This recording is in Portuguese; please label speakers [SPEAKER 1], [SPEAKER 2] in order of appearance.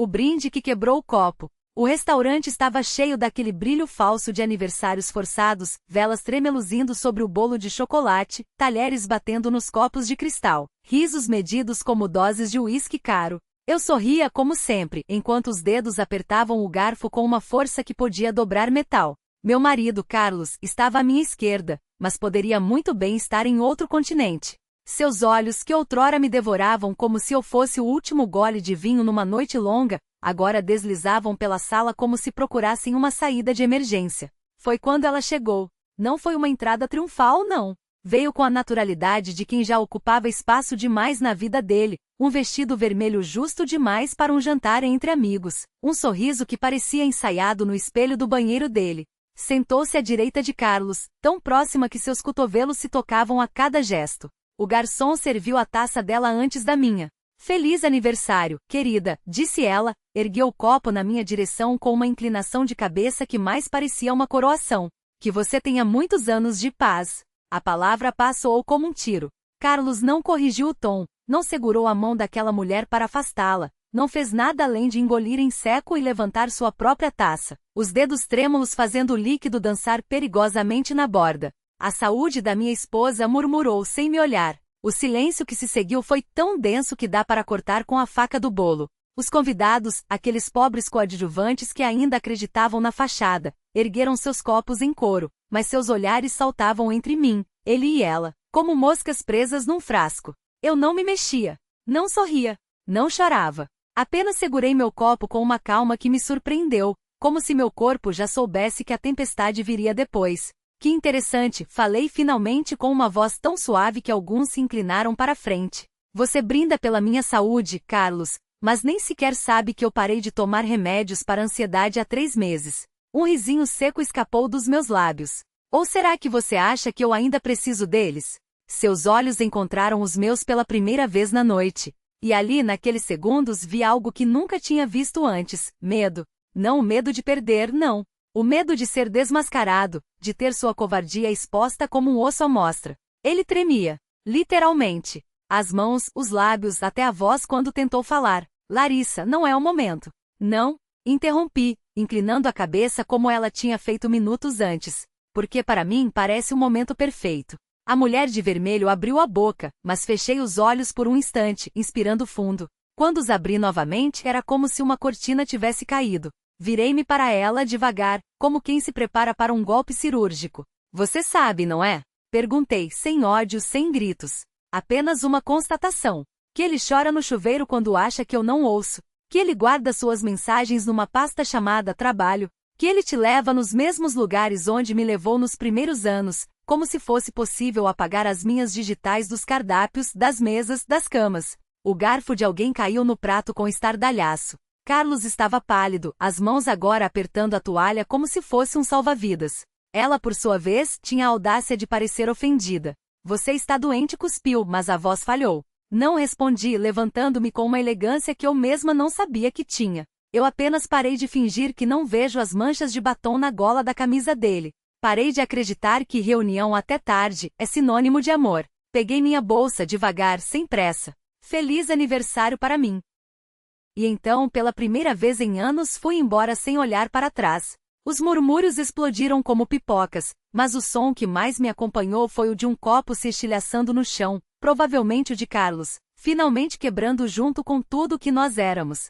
[SPEAKER 1] O brinde que quebrou o copo. O restaurante estava cheio daquele brilho falso de aniversários forçados, velas tremeluzindo sobre o bolo de chocolate, talheres batendo nos copos de cristal, risos medidos como doses de uísque caro. Eu sorria como sempre, enquanto os dedos apertavam o garfo com uma força que podia dobrar metal. Meu marido, Carlos, estava à minha esquerda, mas poderia muito bem estar em outro continente. Seus olhos, que outrora me devoravam como se eu fosse o último gole de vinho numa noite longa, agora deslizavam pela sala como se procurassem uma saída de emergência. Foi quando ela chegou. Não foi uma entrada triunfal, não. Veio com a naturalidade de quem já ocupava espaço demais na vida dele, um vestido vermelho justo demais para um jantar entre amigos, um sorriso que parecia ensaiado no espelho do banheiro dele. Sentou-se à direita de Carlos, tão próxima que seus cotovelos se tocavam a cada gesto. O garçom serviu a taça dela antes da minha. Feliz aniversário, querida, disse ela, ergueu o copo na minha direção com uma inclinação de cabeça que mais parecia uma coroação. Que você tenha muitos anos de paz. A palavra passou como um tiro. Carlos não corrigiu o tom, não segurou a mão daquela mulher para afastá-la, não fez nada além de engolir em seco e levantar sua própria taça, os dedos trêmulos fazendo o líquido dançar perigosamente na borda. A saúde da minha esposa, murmurou sem me olhar. O silêncio que se seguiu foi tão denso que dá para cortar com a faca do bolo. Os convidados, aqueles pobres coadjuvantes que ainda acreditavam na fachada, ergueram seus copos em coro, mas seus olhares saltavam entre mim, ele e ela, como moscas presas num frasco. Eu não me mexia, não sorria, não chorava. Apenas segurei meu copo com uma calma que me surpreendeu, como se meu corpo já soubesse que a tempestade viria depois. Que interessante, falei finalmente com uma voz tão suave que alguns se inclinaram para a frente. Você brinda pela minha saúde, Carlos, mas nem sequer sabe que eu parei de tomar remédios para ansiedade há 3 meses. Um risinho seco escapou dos meus lábios. Ou será que você acha que eu ainda preciso deles? Seus olhos encontraram os meus pela primeira vez na noite. E ali, naqueles segundos, vi algo que nunca tinha visto antes. Medo. Não o medo de perder, não. O medo de ser desmascarado, de ter sua covardia exposta como um osso à mostra. Ele tremia. Literalmente. As mãos, os lábios, até a voz quando tentou falar. Larissa, não é o momento. Não. Interrompi, inclinando a cabeça como ela tinha feito minutos antes. Porque para mim parece o momento perfeito. A mulher de vermelho abriu a boca, mas fechei os olhos por um instante, inspirando fundo. Quando os abri novamente era como se uma cortina tivesse caído. Virei-me para ela devagar, como quem se prepara para um golpe cirúrgico. Você sabe, não é? Perguntei, sem ódio, sem gritos. Apenas uma constatação. Que ele chora no chuveiro quando acha que eu não ouço. Que ele guarda suas mensagens numa pasta chamada trabalho. Que ele te leva nos mesmos lugares onde me levou nos primeiros anos, como se fosse possível apagar as minhas digitais dos cardápios, das mesas, das camas. O garfo de alguém caiu no prato com estardalhaço. Carlos estava pálido, as mãos agora apertando a toalha como se fosse um salva-vidas. Ela, por sua vez, tinha a audácia de parecer ofendida. Você está doente, cuspiu, mas a voz falhou. Não respondi, levantando-me com uma elegância que eu mesma não sabia que tinha. Eu apenas parei de fingir que não vejo as manchas de batom na gola da camisa dele. Parei de acreditar que reunião até tarde é sinônimo de amor. Peguei minha bolsa devagar, sem pressa. Feliz aniversário para mim. E então, pela primeira vez em anos, fui embora sem olhar para trás. Os murmúrios explodiram como pipocas, mas o som que mais me acompanhou foi o de um copo se estilhaçando no chão, provavelmente o de Carlos, finalmente quebrando junto com tudo que nós éramos.